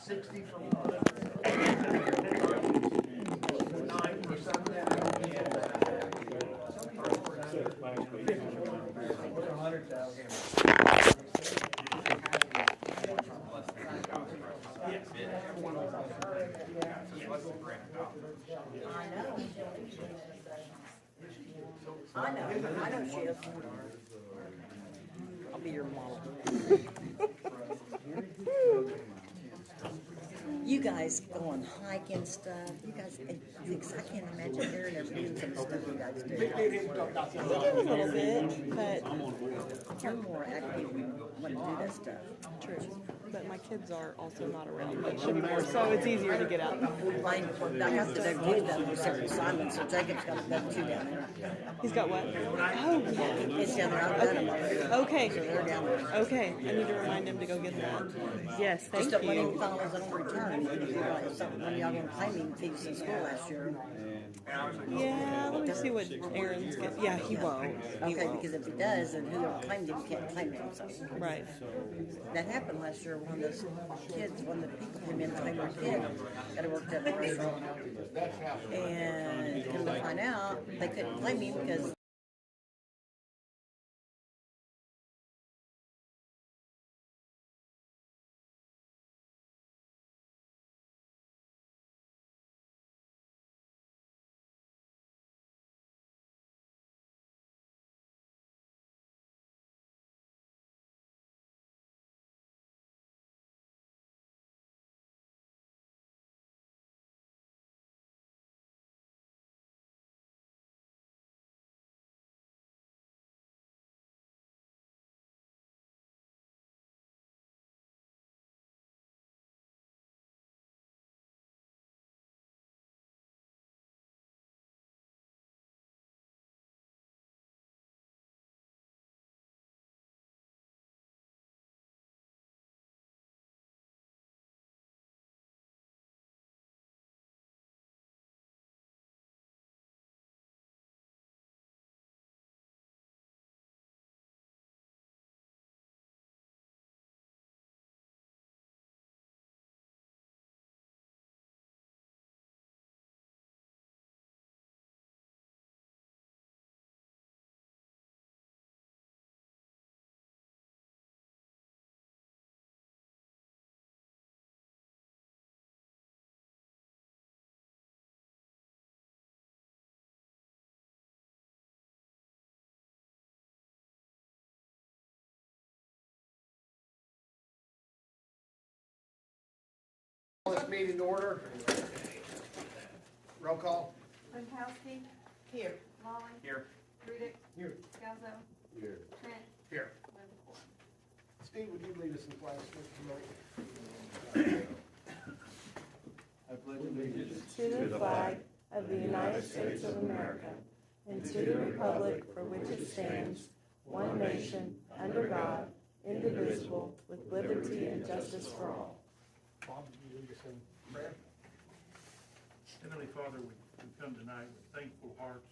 60 from 9% and 100,000. I know she is. I'll be your model. You guys go on hike and stuff. You guys, I can't imagine hearing them doing some stuff you guys do. We do a little bit, but You're more active when you do that stuff. true. But my kids are also not around much anymore, so it's easier to get out. Mine, I have to do that for St. Simon, so Jacob's got them two down there. He's got what? Oh, yeah. It's down there. I've done them already. Okay. So they're down there. Okay. I need to remind him to go get that. Yes, thank Just don't let him you. follow his own return. You can do like something when y'all were claiming thieves in school last year. Yeah, let me see what Aaron's get. Yeah, he won't. He Okay, won't. because if he does, then whoever claimed him can't claim him. So Right. that happened last year. One of those kids, one of the people came in to claim their kid, got to work at the restaurant, and come to find out they couldn't claim him because. Call this meeting to order. Roll call. Pankowski. Here. Molly. Here. Rudick. Here. Scalzo. Here. Trent. Here. Liverpool. Steve, would you lead us in the flag salute? I pledge allegiance To the flag of the United States of America and to the republic for which it stands, one nation, under God, indivisible, with liberty and justice for all. Bob, would you lead us in prayer? Heavenly Father, we come tonight with thankful hearts,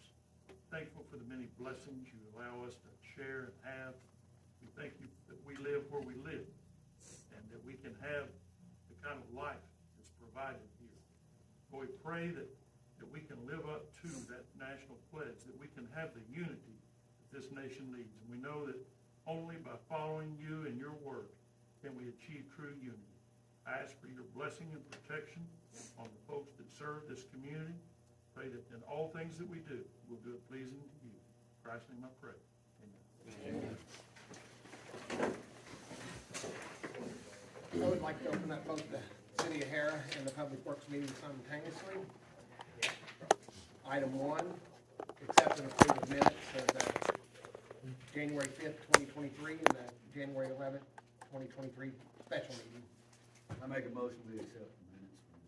thankful for the many blessings you allow us to share and have. We thank you that we live where we live and that we can have the kind of life that's provided here. Lord, we pray that we can live up to that national pledge, that we can have the unity that this nation needs. And we know that only by following you and your word can we achieve true unity. I ask for your blessing and protection on the folks that serve this community. Pray that in all things that we do, we'll do it pleasing to you. In Christ's name I pray. Amen. I would like to open up both the City of Harrah and the Public Works meeting simultaneously. Item 1, accept and approve the minutes of the January 5th, 2023 and the January 11th, 2023 special meeting. I make a motion to accept the minutes from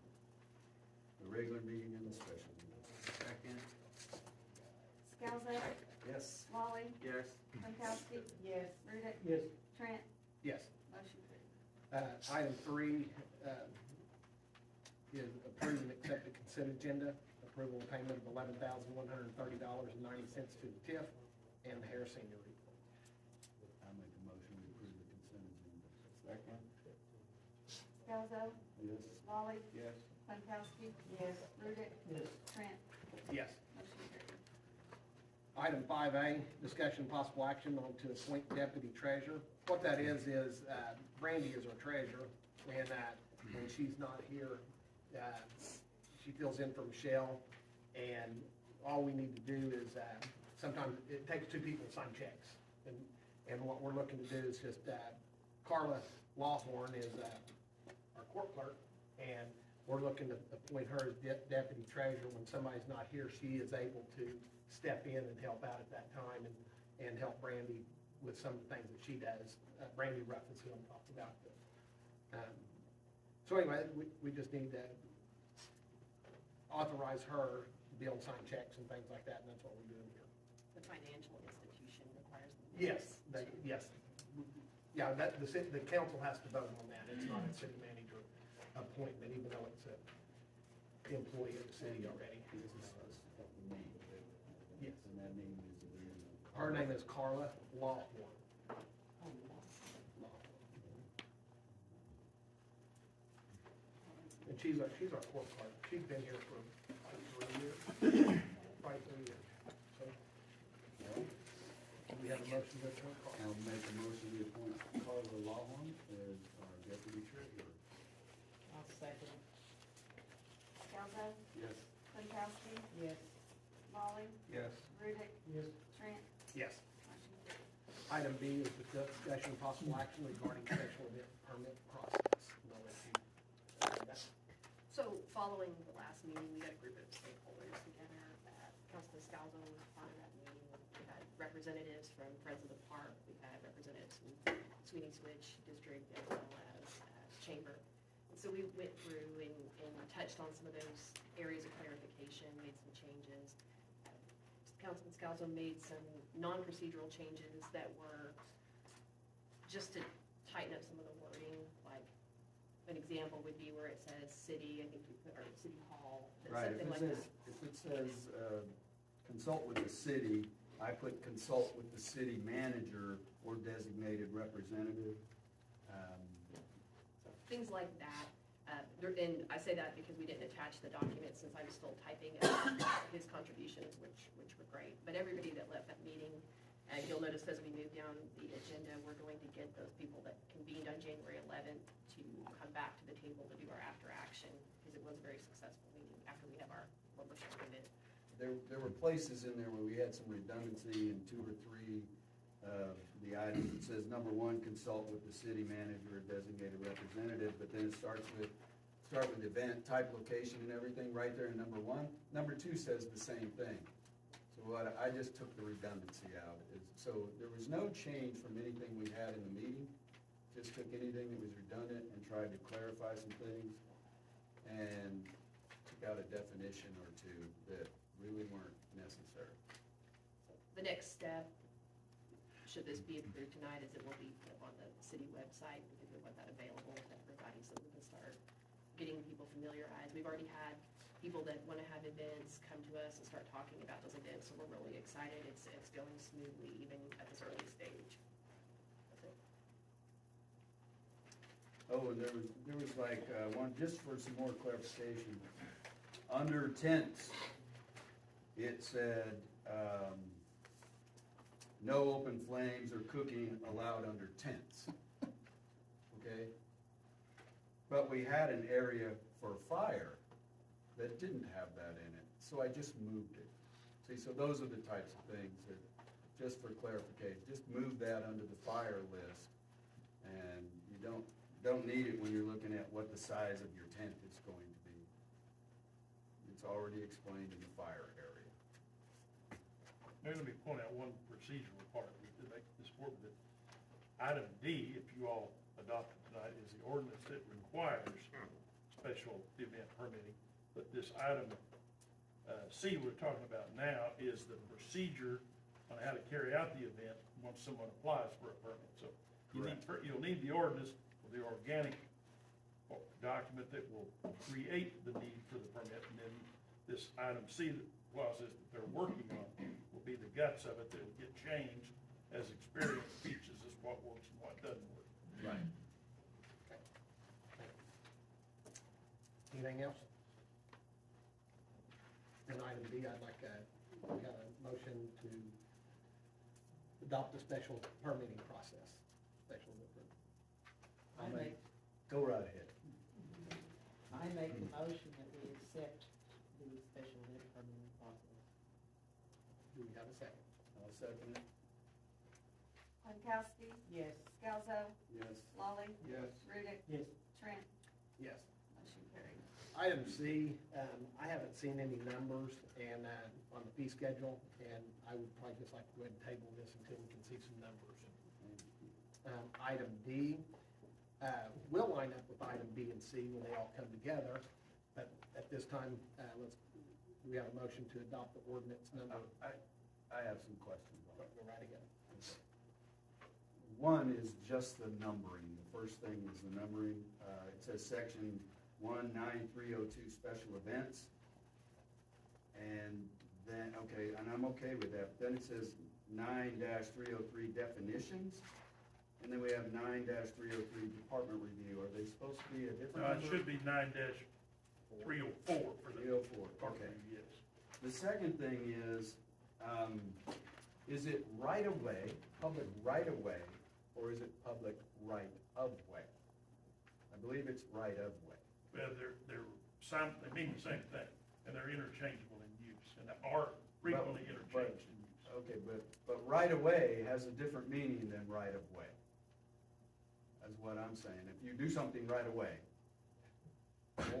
the regular meeting and the special meeting. Second. Scalzo. Yes. Molly. Yes. Pankowski. Yes. Rudick. Yes. Trent. Yes. Motion carried. Item 3 is approve and accept the consent agenda. Approval of payment of $11,130.90 to the TIF and the Harrah Senior Report. I make a motion to approve the consent agenda. Second. Scalzo, Yes. Lolly, Yes. Pankowski, Yes. Rudick, Yes. Trent, Yes. motion carried. Item 5A, discussion and possible action on to appoint deputy treasurer. What that is Brandy is our treasurer, and when she's not here, she fills in for Michelle, and all we need to do is, sometimes it takes two people to sign checks. And what we're looking to do is just, Carla Lawhorn is our court clerk, and we're looking to appoint her as deputy treasurer. When somebody's not here, she is able to step in and help out at that time and help Brandy with some of the things that she does. Brandy Ruff is who I'm talking about. So anyway, we just need to authorize her to be able to sign checks and things like that, and that's what we're doing here. The financial institution requires. Yes, yes. Yeah, the council has to vote on that. It's not a city manager appointment, even though it's an employee of the city already. Yes. And that name is. Her name is Carla Lawhorn. And she's our court clerk. She's been here for like 3 years, probably 3 years. So, we have a motion to appoint Carla. I'll make a motion to appoint Carla Lawhorn as our deputy treasurer. I'll second. Scalzo, Yes. Pankowski, Yes. Lolly, Yes. Rudick, Yes. Trent, Yes. motion carried. Item B is the discussion of possible action regarding special event permit process. And I'll let you do that. So following the last meeting, we got a group of stakeholders together. Councilman Scalzo was part of that meeting. We had representatives from Friends of the Park. We had representatives from Sweeney Switch District as well as Chamber. And so we went through and touched on some of those areas of clarification, made some changes. Councilman Scalzo made some non-procedural changes that were just to tighten up some of the wording, like an example would be where it says city, I think we put, or city hall, Right, something if like it says, that. if it says, consult with the city, I put consult with the city manager or designated representative. Things like that. And I say that because we didn't attach the document since I was still typing his contributions, which were great. But everybody that left that meeting, you'll notice as we move down the agenda, we're going to get those people that convened on January 11th to come back to the table to do our after action, because it was a very successful meeting after we have our membership committed. There were places in there where we had some redundancy in 2 or 3 of the items. It says, number 1, consult with the city manager or designated representative, but then it start with event, type, location, and everything right there in number 1. Number 2 says the same thing. So I just took the redundancy out. So there was no change from anything we had in the meeting. Just took anything that was redundant and tried to clarify some things and took out a definition or 2 that really weren't necessary. The next step, should this be approved tonight, is it will be put on the city website, because we want that available to everybody so we can start getting people familiarized. We've already had people that want to have events come to us and start talking about those events, so we're really excited. It's going smoothly even at this early stage. That's it. Oh, and there was like, one, just for some more clarification, under tents, it said, no open flames or cooking allowed under tents, okay? But we had an area for fire that didn't have that in it, so I just moved it. See, so those are the types of things that, just for clarification, just move that under the fire list, and you don't need it when you're looking at what the size of your tent is going to be. It's already explained in the fire area. Now, let me point out one procedural part to make this work with it. Item D, if you all adopt it tonight, is the ordinance that requires special event permitting. But this item C we're talking about now is the procedure on how to carry out the event once someone applies for a permit. So you'll need the ordinance or the organic document that will create the need for the permit, and then this item C that clauses that they're working on will be the guts of it that will get changed as experience teaches us what works and what doesn't work. Right. Anything else? And item D, I'd like we have a motion to adopt the special permitting process. Special permit. Go right ahead. I make the motion that we accept the special event permitting process. Do we have a second? I'll second it. Pankowski, Yes. Scalzo, Yes. Lolly, Yes. Rudick, Yes. Trent, Yes. motion carried. Item C, I haven't seen any numbers and, on the fee schedule, and I would probably just like to go ahead and table this until we can see some numbers. Item D, will line up with item B and C when they all come together, but at this time, we have a motion to adopt the ordinance number. I have some questions on it. Go right again. One is just the numbering. The first thing is the numbering. It says section 19302 special events. And then, okay, and I'm okay with that. Then it says 9-303 definitions. And then we have 9-303 department review. Are they supposed to be a different It number? should be 9-304 for the. 304, department okay. review, Yes. The second thing is it right-of-way, public right-of-way, or is it public right-of-way? I believe it's right-of-way. Well, they mean the same thing, and they're interchangeable in use, and are frequently interchanged in use. Okay, but right-of-way has a different meaning than right-of-way. That's what I'm saying. If you do something right-of-way,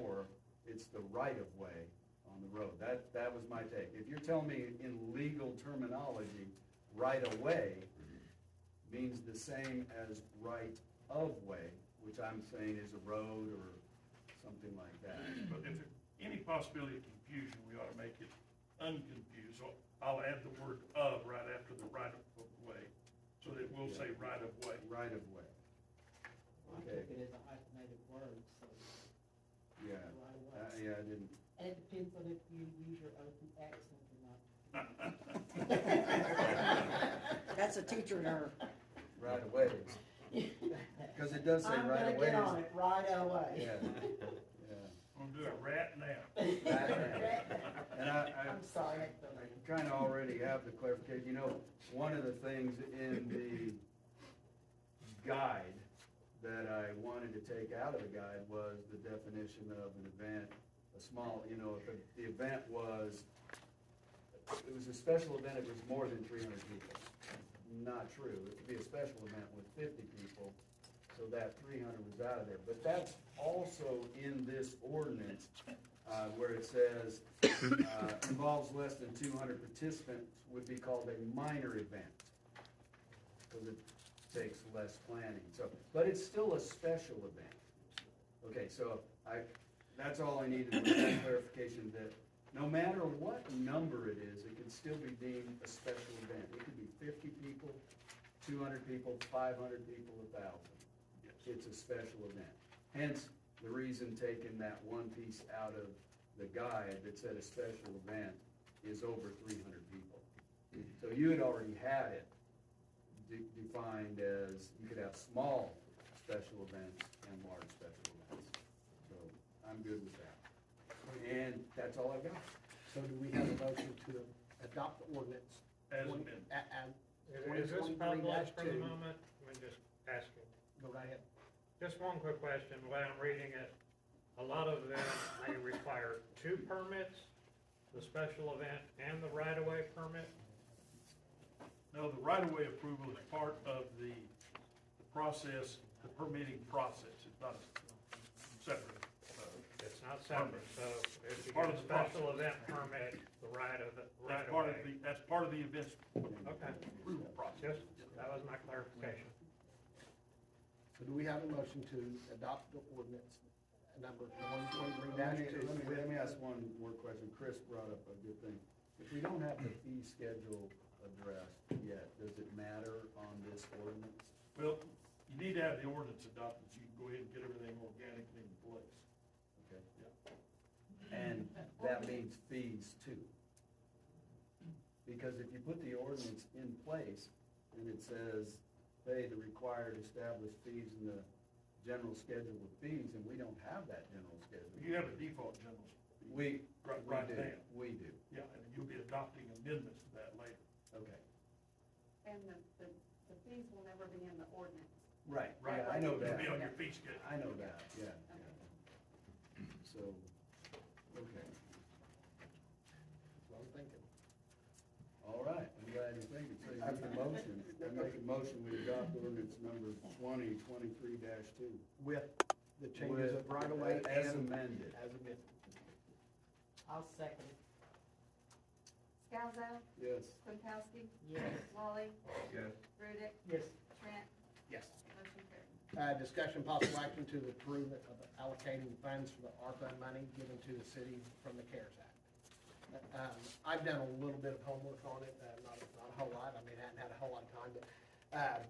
or it's the right-of-way on the road, that was my take. If you're telling me in legal terminology, right-of-way means the same as right-of-way, which I'm saying is a road or something like that. But if there's any possibility of confusion, we ought to make it unconfused. So I'll add the word "of" right after the right-of-way, so that we'll say right-of-way. Right-of-way. I Okay. took it as a hyphenated word, so. Yeah, right away. yeah, I didn't. And it depends on if you use your open accent or not. That's a teacher nerve. Right-of-way. Because it does say I'm right gonna away. get on it right away. Yeah, I'm gonna do it right now. yeah. And I'm sorry. I kind of already have the clarification. You know, one of the things in the guide that I wanted to take out of the guide was the definition of an event, a small, you know, if the event was, it was a special event, it was more than 300 people. Not true. It could be a special event with 50 people, so that 300 was out of there. But that's also in this ordinance where it says involves less than 200 participants would be called a minor event because it takes less planning. So, but it's still a special event. Okay, so that's all I needed was that clarification that no matter what number it is, it can still be deemed a special event. It could be 50 people, 200 people, 500 people, 1,000. It's a special event. Hence, the reason taking that one piece out of the guide that said a special event is over 300 people. So you had already had it defined as you could have small special events and large special events. So I'm good with that. And that's all I've got. So do we have a motion to adopt the ordinance? As amended. Is this public for the 2023-2? moment? Let me just ask you. Go right ahead. Just one quick question. While I'm reading it, a lot of them may require two permits, the special event and the right-of-way permit. No, the right-of-way approval is part of the process, the permitting process. It's not separate. It's not separate, so if you Part get a of the special process. event permit, the That's part of right-of-way. that's part of the events Okay, approval process. just, that was my clarification. So do we have a motion to adopt the ordinance number Let 2023-2? me ask one more question. Chris brought up a good thing. If we don't have the fee schedule addressed yet, does it matter on this ordinance? Well, you need to have the ordinance adopted so you can go ahead and get everything organically in place. Okay. And that means fees too. Because if you put the ordinance in place and it says pay the required established fees in the general schedule of fees, and we don't have that general schedule. You have a default general. We, Right do. now. We do, Yeah, and you'll be adopting amendments to that later. okay. And the fees will never be in the ordinance. Right, yeah, I know It'll that. be on your fee schedule. I know that, yeah. So, okay, That's what I'm thinking. all right, I'm glad you're thinking, so you make a motion, I make a motion, we adopt ordinance number 2023-2. With the changes of right of way As and amended. as amended. I'll second it. Scalzo, Yes. Quintowski, Yes. Molly, Yes. Rudick, Yes. Trent, Yes. motion carried. Discussion possible action to approve of allocating funds for the ARPA money given to the city from the CARES Act. I've done a little bit of homework on it, not a whole lot, I mean, I hadn't had a whole lot of time, but,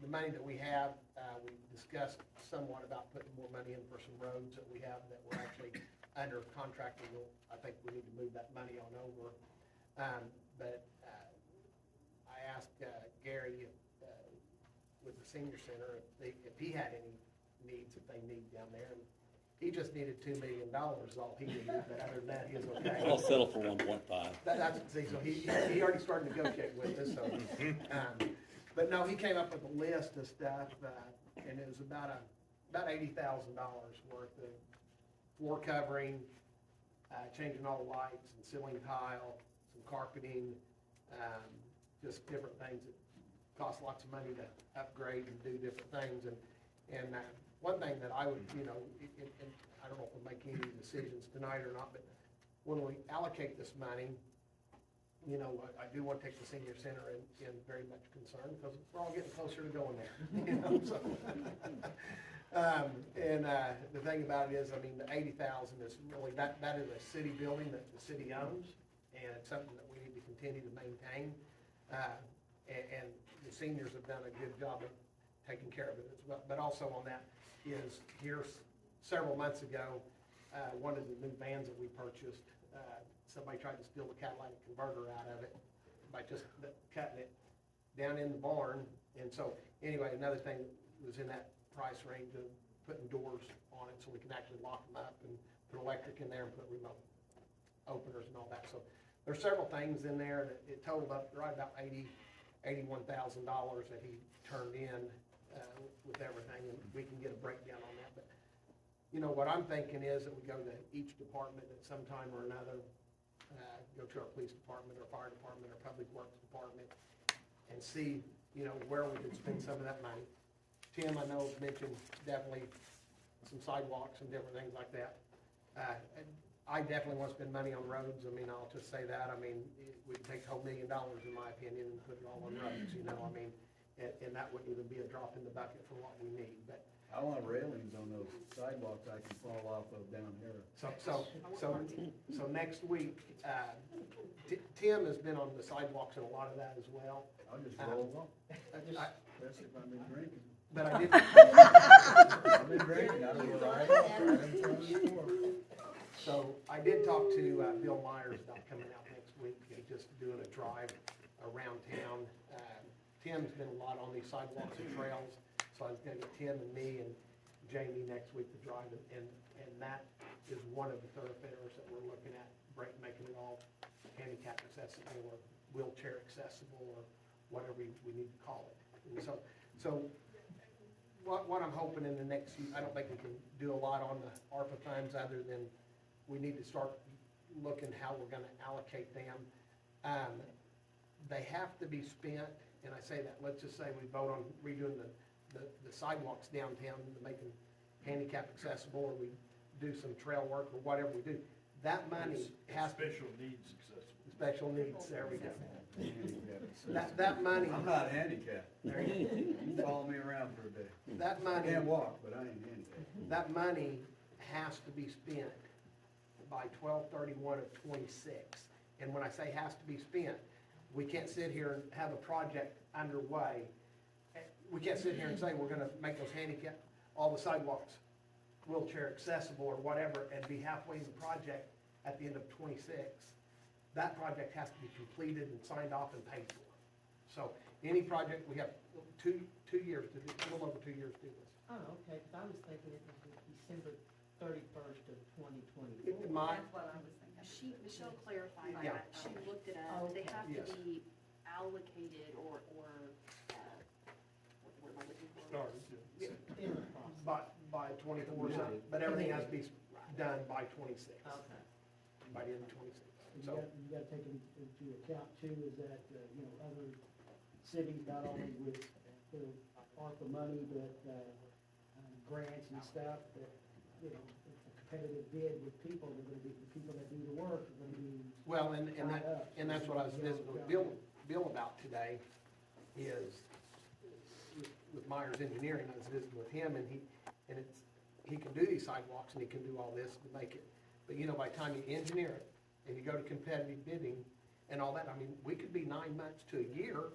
the money that we have, we discussed somewhat about putting more money in for some roads that we have that we're actually under contract, and I think we need to move that money on over. But I asked Gary with the senior center if he had any needs that they need down there. And he just needed $2 million is all he needed, but other than that, he was okay. I'll settle for 1.5. That's, see, so he already started negotiating with us, so. But no, he came up with a list of stuff, and it was about $80,000 worth of floor covering, changing all the lights and ceiling tile, some carpeting, just different things that cost lots of money to upgrade and do different things. And one thing that I would, and I don't know if we'll make any decisions tonight or not, but when we allocate this money, I do want to take the senior center in very much concern, because we're all getting closer to going there, so. The thing about it is, I mean, the $80,000 is really, that is a city building that the city owns, and it's something that we need to continue to maintain. And the seniors have done a good job of taking care of it as well. But also on that is, here several months ago, one of the new vans that we purchased, somebody tried to steal the catalytic converter out of it by just cutting it down in the barn. And so, anyway, another thing was in that price range of putting doors on it so we can actually lock them up and put electric in there and put remote openers and all that. So there's several things in there that it totaled up right about $81,000 that he turned in with everything, and we can get a breakdown on that. But what I'm thinking is that we go to each department at some time or another, go to our police department, or fire department, or public works department, and see where we can spend some of that money. Tim, I know, mentioned definitely some sidewalks and different things like that. And I definitely want to spend money on roads. I mean, I'll just say that. I mean, we can take the whole $1 million, in my opinion, and put it all on roads, I mean, and that wouldn't even be a drop in the bucket for what we need. But I want railings on those sidewalks I can fall off of down here. so next week, Tim has been on the sidewalks and a lot of that as well. I'll just roll along, especially if I've been drinking. But I did. I've been drinking, I was right in front of the store. So I did talk to Bill Myers about coming out next week and just doing a drive around town. Tim's been a lot on these sidewalks and trails, so I was gonna get Tim and me and Jamie next week to drive it, and that is one of the thoroughfares that we're looking at, making it all handicap accessible or wheelchair accessible or whatever we need to call it. And so what I'm hoping in the next few, I don't think we can do a lot on the ARPA funds other than we need to start looking how we're gonna allocate them. They have to be spent, and I say that, let's just say we vote on redoing the sidewalks downtown to make them handicap accessible, or we do some trail work or whatever we do. That money has to. Special needs accessible. Special needs, there we go. Handicapped. That money. I'm not handicapped. There you go. You can follow me around for a day. That I money. can't walk, but I ain't handicapped. That money has to be spent by 12/31 of '26. And when I say has to be spent, we can't sit here and have a project underway. We can't sit here and say we're gonna make those handicap, all the sidewalks wheelchair accessible or whatever, and be halfway in the project at the end of '26. That project has to be completed and signed off and paid for. So any project, we have two years to do, a little over 2 years to do this. Oh, okay, 'cause I was thinking it was December 31st of 2024. My, That's what I was thinking. Michelle clarified Yeah. that, she looked it Oh, up, they have yes. to be allocated or, what am I looking for? Started, yeah. In the process. by 24 something, but everything has to be done by 26, Okay. by the end of 26. You So, gotta take into account too, is that, other cities, not only with their ARPA money, but, grants and stuff, that, it's a competitive bid with people, they're gonna be, the people that do the work are gonna be well, and tied up. and that's what I was visiting with Bill about today, is with Myers Engineering, I was visiting with him, and he can do these sidewalks, and he can do all this to make it, but by the time you engineer it, and you go to competitive bidding and all that, I mean, we could be 9 months to a year,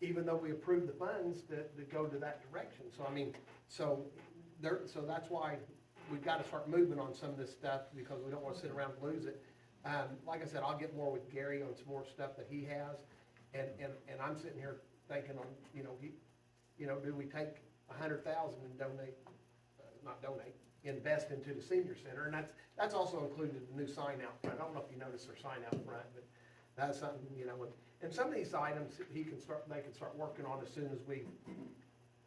even though we approve the funds that go to that direction. So, I mean, so that's why we've got to start moving on some of this stuff, because we don't want to sit around and lose it. Like I said, I'll get more with Gary on some more stuff that he has, and I'm sitting here thinking on, do we take 100,000 and donate, not donate, invest into the senior center, and that's also included the new sign out front. I don't know if you noticed their sign out front, but that's something, and some of these items they can start working on as soon as we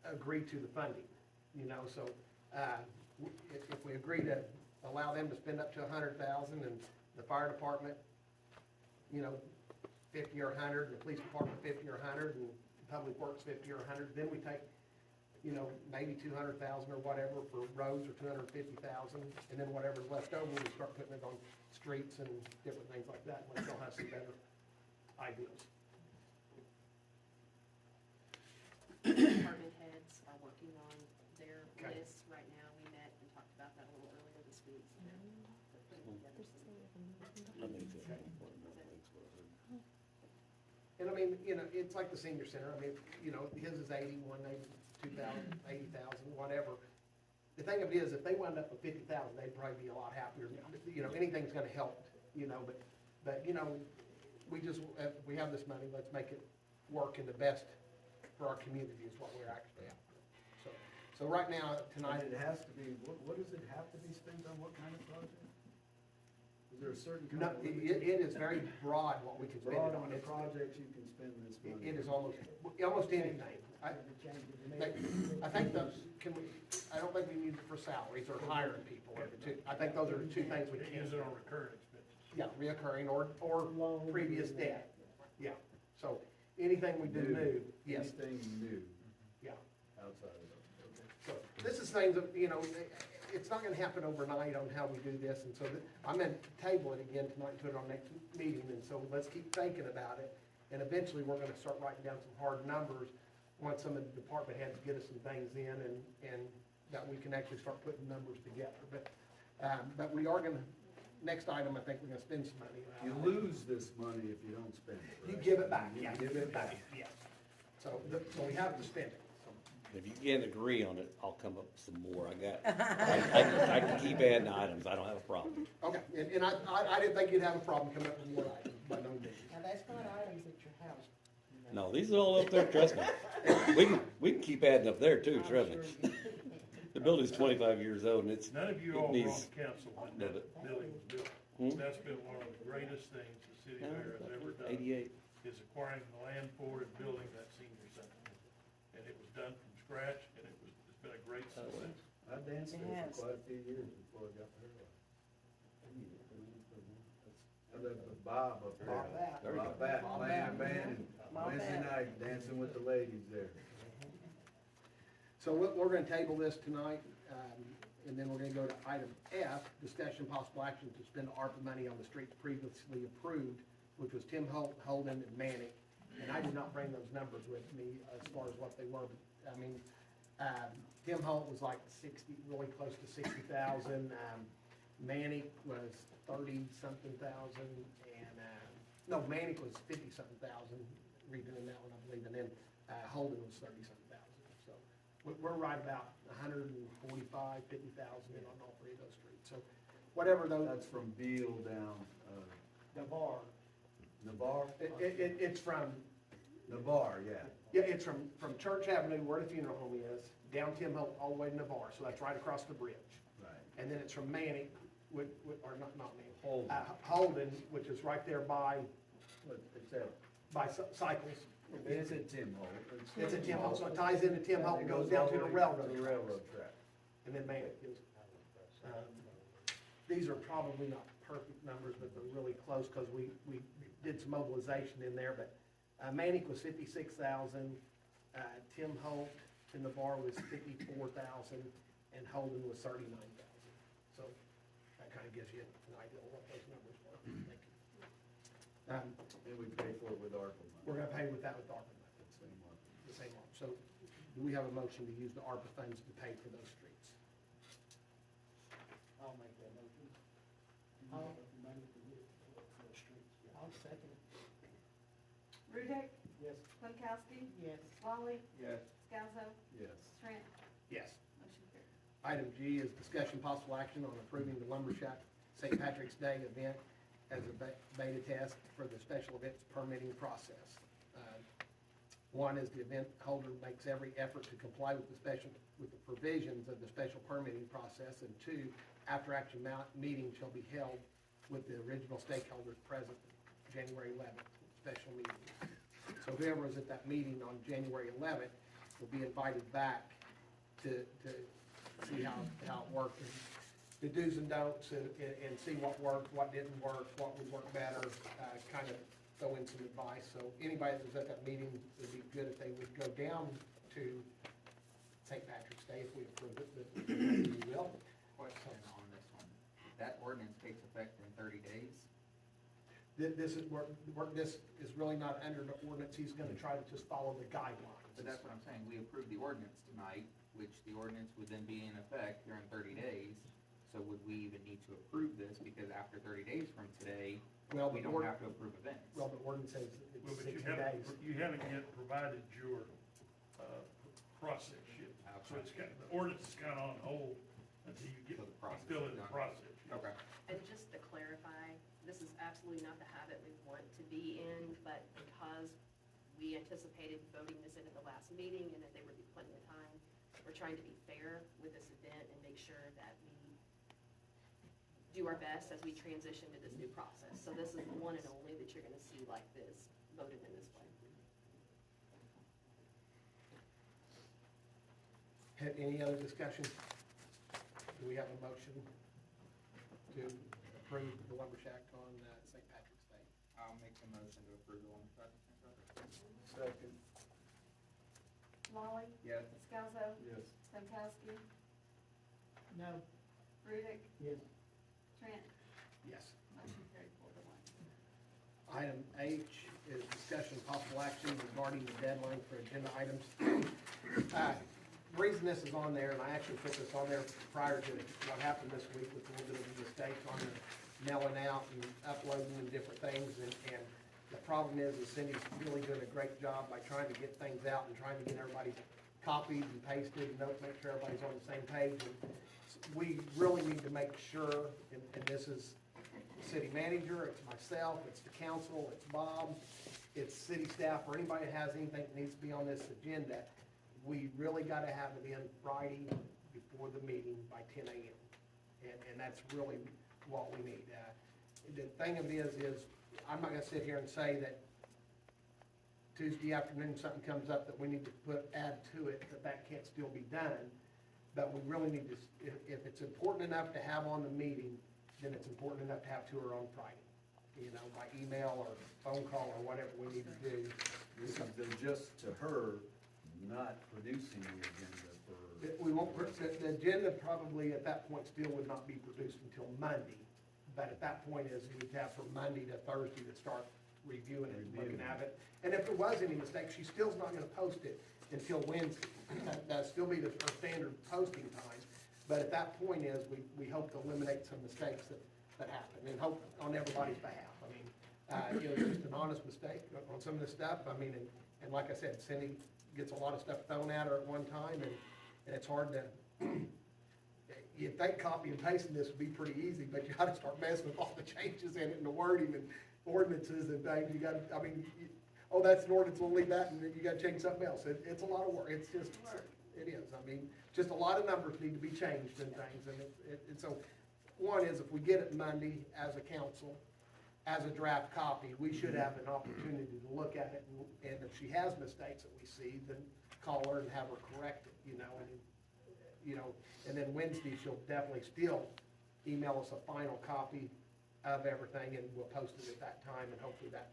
agree to the funding, so, if we agree to allow them to spend up to 100,000, and the fire department, 50 or 100, and the police department 50 or 100, and public works 50 or 100, then we take, maybe 200,000 or whatever for roads, or 250,000, and then whatever's left over, we start putting it on streets and different things like that, when they'll have some better ideas. Department heads are working on their Okay. lists right now, we met and talked about that a little earlier this week, so they're putting together some. And I mean, it's like the senior center, I mean, his is 81, maybe 2,000, 80,000, whatever. The thing of it is, if they wound up with 50,000, they'd probably be a lot happier, anything's gonna help, but, we just, we have this money, let's make it work in the best for our community is what we're actually after. So right now, tonight, And it has to be, what does it have to be spent on, what kind of project? Is there a certain kind no, of? it is very broad what we can spend Broad it on on. the It's- projects you can spend this money. It is almost anything. I think those, I don't think we need it for salaries or hiring people, are the two. I think those are the two things we Use can. it on recurring expenses. Yeah, reoccurring or previous debt, yeah. So anything we do new, yes, Anything new yeah. outside of those, So this is things that, it's not gonna happen overnight on how we do this, and so I'm gonna table it again tonight and put it on next meeting, and so let's keep thinking about it. And eventually, we're gonna start writing down some hard numbers, once some of the department heads get us some things in, and that we can actually start putting numbers together. But we are gonna, next item, I think we're gonna spend some money. You lose this money if you don't spend it, You right? give it back, You yeah. give it back. Yes. So we have to spend it, so. If you can't agree on it, I'll come up with some more. I can keep adding items. I don't have a problem. Okay, and I didn't think you'd have a problem coming up with more items, by no means. Now, that's not items at your house. No, these are all up there, trust me. We can keep adding up there too, trust me. The building's 25 years old and it's, None of you it all were on needs, council when No, that building was built. Hmm? That's been one of the greatest things the city of Harrah has ever done. 88. Is acquiring the land for and building that senior center. And it was done from scratch, and it's been a great success. I danced there Yes. for quite a few years before I got there. I lived with Bob up there. Bob Bat. Bob Bat, Bob playing Bat. band, and Bob Wednesday Bat. night dancing with the ladies there. So we're gonna table this tonight, and then we're gonna go to item F, discussion possible action to spend ARPA money on the streets previously approved, which was Tim Holt, Holden, and Manning. And I did not bring those numbers with me as far as what they were, but, I mean, Tim Holt was like 60, really close to 60,000. Manic was 30-something thousand, and, no, Manic was 50-something thousand, redoing that one, I believe, and then Holden was 30-something thousand. So we're right about 145, 50,000 in on all three of those streets. So whatever those, That's from Beal down, Navarre, Navarre? it's from The bar, yeah. Yeah, it's from Church Avenue, where the funeral home is, down Tim Holt, all the way to Navarre, so that's right across the bridge. Right. And then it's from Manning, or not Manning. Holden. Holden, which is right there by It's at, Cycles. it's at Tim Holt. It's at Tim Holt, so it ties into Tim Holt and goes down to the railroad. The railroad track. And then Manning is. These are probably not perfect numbers, but they're really close, because we did some mobilization in there, but Manning was 56,000, Tim Holt in the bar was 54,000, and Holden was 39,000. So that kind of gives you an idea of what those numbers were. Thank you. And we pay for it with ARPA money. We're gonna pay with that with ARPA money, Same one. the same one. So do we have a motion to use the ARPA funds to pay for those streets? I'll make that motion. I'll, money for the streets. I'll second it. Rudick, Yes. Funkowski, Yes. Wally, Yes. Scalzo, Yes. Trent, Yes. motion carried. Item G is discussion possible action on approving the Lumber Shack St. Patrick's Day event as a beta test for the special events permitting process. One is the event holder makes every effort to comply with the provisions of the special permitting process, and two, after action meeting shall be held with the original stakeholders present January 11th, special meeting. So whoever was at that meeting on January 11th will be invited back to see how it worked, and the do's and don'ts, and see what worked, what didn't work, what would work better, kind of throw in some advice. So anybody that was at that meeting, it would be good if they would go down to St. Patrick's Day if we approve it, but we will. Question on this one. That ordinance takes effect in 30 days? This is this is really not under the ordinance. He's gonna try to just follow the guidelines. But that's what I'm saying. We approved the ordinance tonight, which the ordinance would then be in effect here in 30 days. So would we even need to approve this? Because after 30 days from today, Well, we the don't have to approve events. Well, the ordinance says Well, it's but 60 days. you haven't yet provided your, process yet. So it's got, the ordinance is kind of on hold until you get, So the process fill is in the done. process. Okay. And just to clarify, this is absolutely not the habit we want to be in, but because we anticipated voting this in at the last meeting and that there would be plenty of time, we're trying to be fair with this event and make sure that we do our best as we transition to this new process. So this is the one and only that you're gonna see like this, voted in this way. Had any other discussion? Do we have a motion to approve the lumber shack on St. Patrick's Day? I'll make the motion to approve the one. Second. Wally, Yes. Scalzo, Yes. Funkowski, No. Rudick, Yes. Trent, Yes. motion carried 4-1. Item H is discussion possible action regarding the deadline for agenda items. The reason this is on there, and I actually put this on there prior to what happened this week with a little bit of a mistake on the mailing out and uploading and different things, and the problem is Cindy's really doing a great job by trying to get things out and trying to get everybody copied and pasted and make sure everybody's on the same page. And we really need to make sure, and this is the city manager, it's myself, it's the council, it's Bob, it's city staff, or anybody that has anything that needs to be on this agenda, we really gotta have it in Friday before the meeting by 10 a.m. And that's really what we need. The thing of it is I'm not gonna sit here and say that Tuesday afternoon something comes up that we need to add to it, that can't still be done. But we really need to, if it's important enough to have on the meeting, then it's important enough to have to her on Friday. You know, by email or phone call or whatever we need to do. This is then just to her, not producing the agenda for. We won't, the agenda probably at that point still would not be produced until Monday. But at that point is we'd have from Monday to Thursday to start reviewing it and looking at it. And if there was any mistake, she still's not gonna post it until Wednesday. That'd still be her standard posting time. But at that point is, we hope to eliminate some mistakes that happen, and hope on everybody's behalf. I mean, you know, it's just an honest mistake on some of this stuff. I mean, and like I said, Cindy gets a lot of stuff thrown at her at one time, and it's hard to, you'd think copy and pasting this would be pretty easy, but you gotta start messing with all the changes in it and the wording and ordinances and things. You gotta, I mean, oh, that's an ordinance, we'll leave that, and then you gotta change something else. It's a lot of work, it's just, it is, I mean, just a lot of numbers need to be changed and things, and so, one is if we get it Monday as a council, as a draft copy, we should have an opportunity to look at it, and if she has mistakes that we see, then call her and have her correct it, and then Wednesday, she'll definitely still email us a final copy of everything, and we'll post it at that time, and hopefully that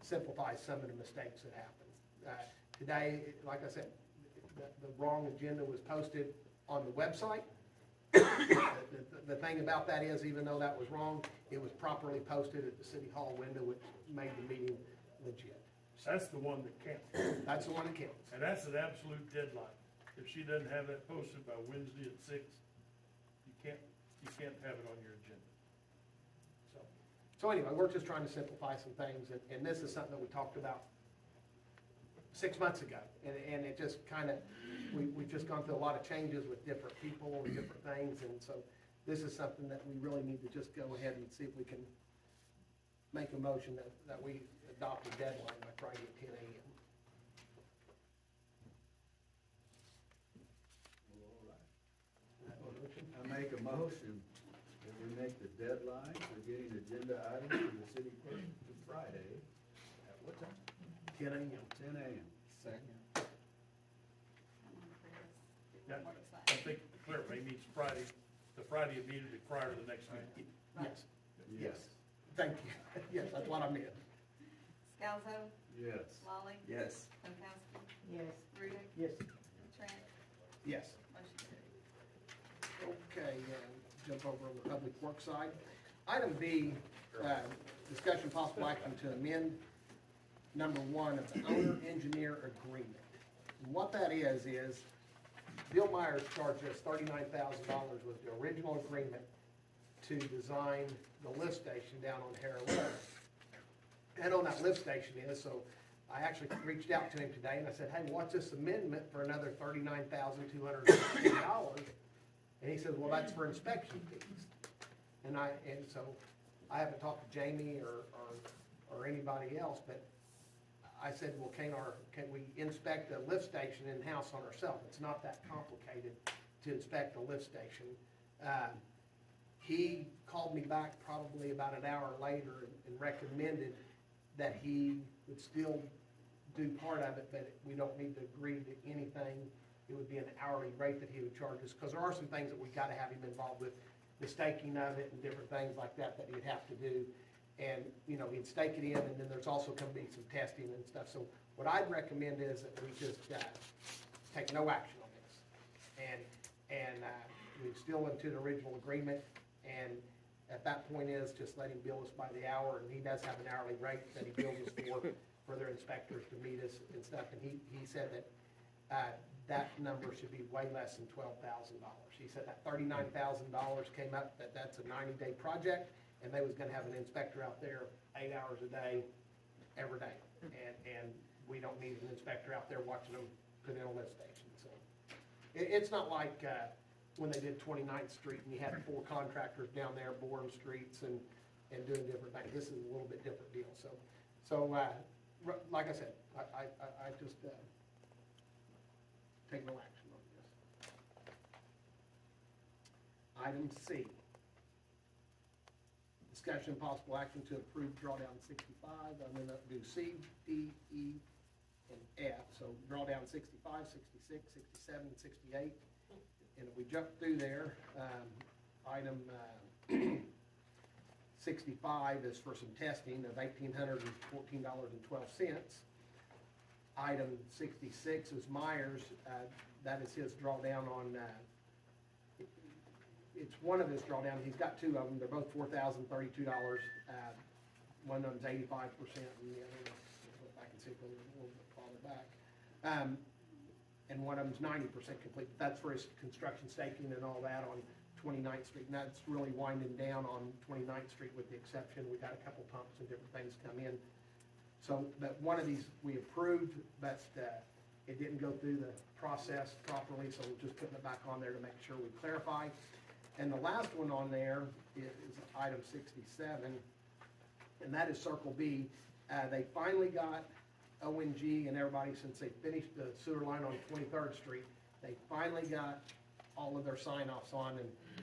simplifies some of the mistakes that happen. Today, like I said, the wrong agenda was posted on the website. The thing about that is, even though that was wrong, it was properly posted at the city hall window, which made the meeting legit. That's the one that counts. That's the one that counts. And that's an absolute deadline. If she doesn't have that posted by Wednesday at 6, you can't have it on your agenda. So anyway, we're just trying to simplify some things, and this is something that we talked about 6 months ago, and it just kind of, we've just gone through a lot of changes with different people and different things, and so this is something that we really need to just go ahead and see if we can make a motion that we adopt a deadline by Friday at 10 a.m. I make a motion that we make the deadline for getting agenda items from the city clerk to Friday at what time? 10 a.m. 10 a.m. Second. Yeah, I think the clerk may meet Friday, the Friday immediately prior to the next meeting. Yes, yes, thank you. Yes, that's what I meant. Scalzo, Yes. Lolly, Yes. Pankowski, Yes. Rudick, Yes. Trent, Yes. motion carried. Okay, jump over on the public works side. Item B, discussion possible action to amend number 1 of the owner-engineer agreement. And what that is Bill Myers charged us $39,000 with the original agreement to design the lift station down on Harrah Road. And on that lift station so I actually reached out to him today and I said, hey, what's this amendment for another $39,250? And he says, well, that's for inspection fees. And so I haven't talked to Jamie or anybody else, but I said, well, can we inspect the lift station in-house on ourselves? It's not that complicated to inspect the lift station. He called me back probably about an hour later and recommended that he would still do part of it, but we don't need to agree to anything. It would be an hourly rate that he would charge us, because there are some things that we gotta have him involved with, the staking of it and different things like that he'd have to do. And, he'd stake it in, and then there's also gonna be some testing and stuff. So what I'd recommend is that we just, take no action on this. And we'd still into the original agreement, and at that point just let him bill us by the hour, and he does have an hourly rate that he bills us for their inspectors to meet us and stuff. And he said that, that number should be way less than $12,000. He said that $39,000 came up, that's a 90-day project, and they was gonna have an inspector out there 8 hours a day, every day. And we don't need an inspector out there watching them put in a lift station, so. It's not like, when they did 29th Street and you had 4 contractors down there boring streets and doing different things. This is a little bit different deal, so, like I said, I just, take no action on this. Item C. Discussion and possible action to approve drawdown 65. I'm gonna do C, D, E, and F. So drawdown 65, 66, 67, and 68. And if we jump through there, item 65 is for some testing of $1,814.12. Item 66 is Myers, that is his drawdown on, it's one of his drawdown, he's got 2 of them, they're both $4,032. One of them's 85% and the other, if I can see if we're a little bit farther back. And one of them's 90% complete. That's for his construction staking and all that on 29th Street, and that's really winding down on 29th Street with the exception, we got a couple pumps and different things come in. So, but one of these we approved, but it didn't go through the process properly, so we're just putting it back on there to make sure we clarify. And the last one on there is item 67, and that is Circle B. They finally got ONG and everybody, since they finished the sewer line on 23rd Street, they finally got all of their sign-offs on,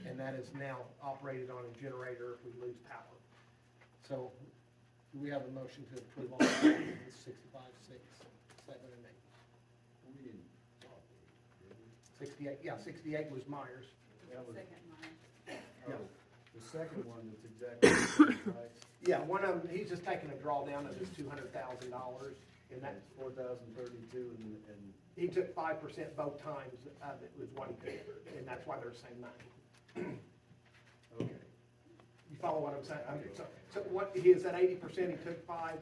and that is now operated on a generator if we lose power. So, do we have a motion to approve all 65, 6, 7, and 8? We didn't talk, did we? 68, yeah, 68 was Myers. That was, Second mine. Yeah. the second one that's exactly the same price. Yeah, one of them, he's just taking a drawdown of his $200,000, and that, That's 4,032 and he took 5% both times of it was what he took, and that's why they're the same money. okay. You follow what I'm saying? So what, he is at 80%, he took 5%,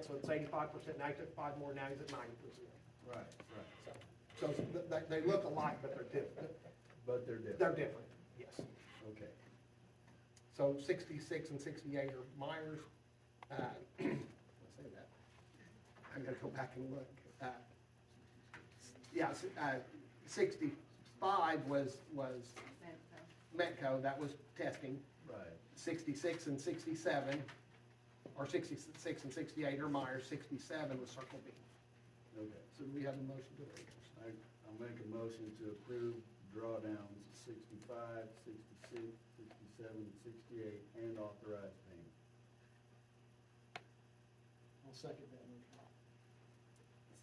so it's 85%, now he took 5 more, now he's at 90%. Right, right. So they look alike, but they're different. But they're different. They're different, yes. Okay. So 66 and 68 are Myers. Let's say that. I'm gonna go back and look. Yeah, 65 was Metco, that was testing. Right. 66 and 67, or 66 and 68 are Myers, 67 was Circle B. Okay. So we have a motion to approve. I'll make a motion to approve drawdowns 65, 66, 67, 68, and authorized payment. I'll second that motion.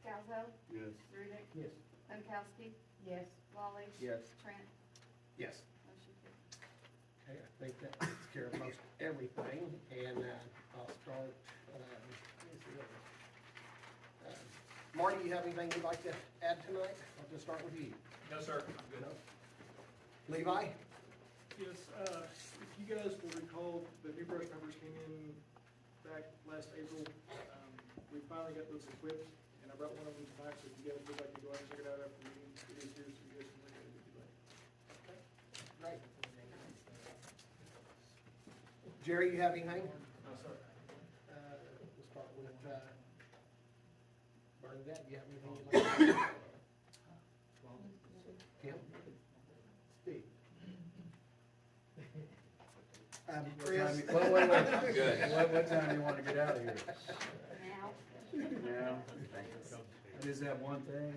Scalzo, Yes. Rudick, Yes. Pankowski, Yes. Wally, Yes. Trent, Yes. motion carried. Okay, I think that takes care of most everything, and I'll start, let me see what Marty, you have anything you'd like to add tonight? I'll just start with you. No, sir, I'm good. Levi? Yes, if you guys will recall, the new brush numbers came in back last April. We finally got those equipped, and I brought one of them tonight, so if you guys would like to go out and check it out after the meeting, it is here, so you guys can look at it if you like. Great. Jerry, you have anything? No, sir. We'll start with Bernadette, you have anything you'd like to add? Kim? Steve? Chris? Wait. I'm good. What time do you want to get out of here? Now, Now? I just have one thing.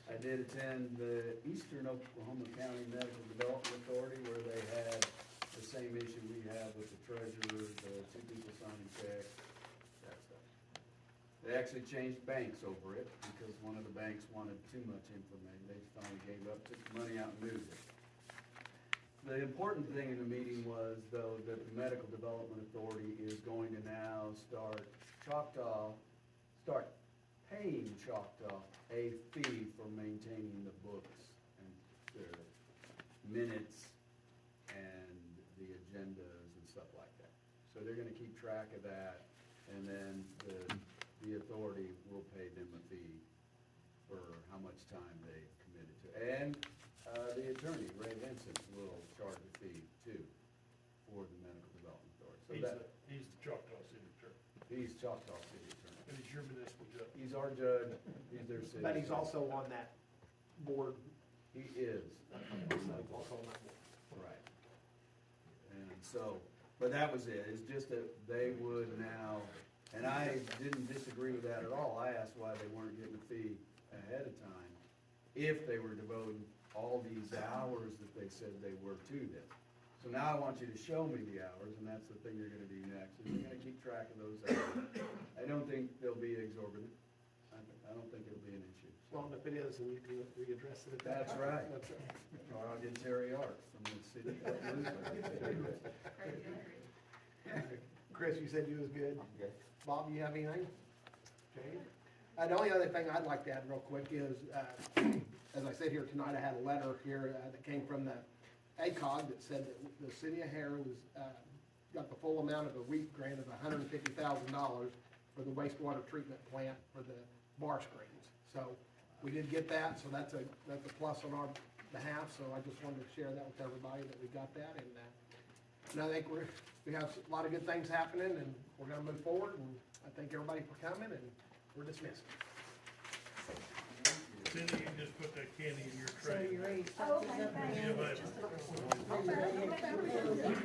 I did attend the Eastern Oklahoma County Medical Development Authority where they had the same issue we have with the treasurer, the 2 people signing checks, that stuff. They actually changed banks over it because one of the banks wanted too much information. They finally gave up, took the money out and moved it. The important thing in the meeting was, though, that the Medical Development Authority is going to now start paying Choctaw a fee for maintaining the books and the minutes and the agendas and stuff like that. So they're gonna keep track of that, and then the authority will pay them a fee for how much time they committed to. And the attorney, Ray Vincent, will charge a fee too for the Medical Development Authority. So He's the Choctaw City Attorney, he's Choctaw City Attorney. and he's your municipal judge. He's our judge, he's their city. But he's also on that board. He is. Also on that board. Right. And so, but that was it, it's just that they would now, and I didn't disagree with that at all. I asked why they weren't getting a fee ahead of time if they were devoting all these hours that they said they were to this. So now I want you to show me the hours, and that's the thing you're gonna do next, is you're gonna keep track of those hours. I don't think they'll be exorbitant. I don't think it'll be an issue. Well, if it is, we address it at that That's time. right. That's right. Or I'll get Terry Art from the city. Chris, you said you was good. Okay. Bob, you have anything? Okay. The only other thing I'd like to add real quick is, as I said here tonight, I had a letter here that came from the ACOG that said that the city of Harrah was, got the full amount of a REAP grant of $150,000 for the wastewater treatment plant for the bar screens. So we did get that, so that's a plus on our behalf, so I just wanted to share that with everybody that we got that, and I think we have a lot of good things happening, and we're gonna move forward, and I thank everybody for coming, and we're dismissed. Cindy, you can just put that candy in your So tray. you ready to Oh, start this okay, up Yeah, again? but- Okay.